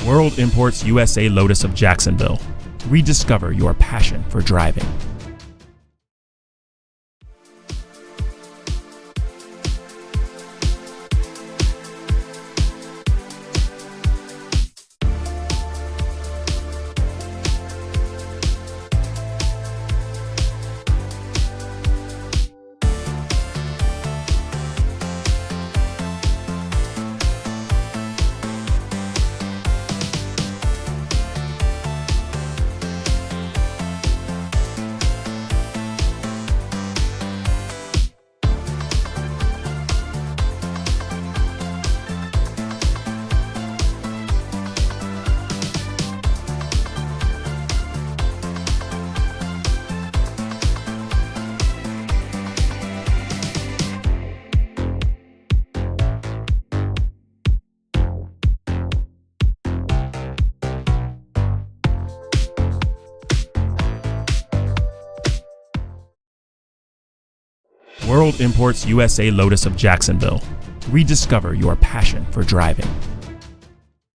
World Imports USA Lotus of Jacksonville. Rediscover your passion for driving. World Imports USA Lotus of Jacksonville. Rediscover your passion for driving.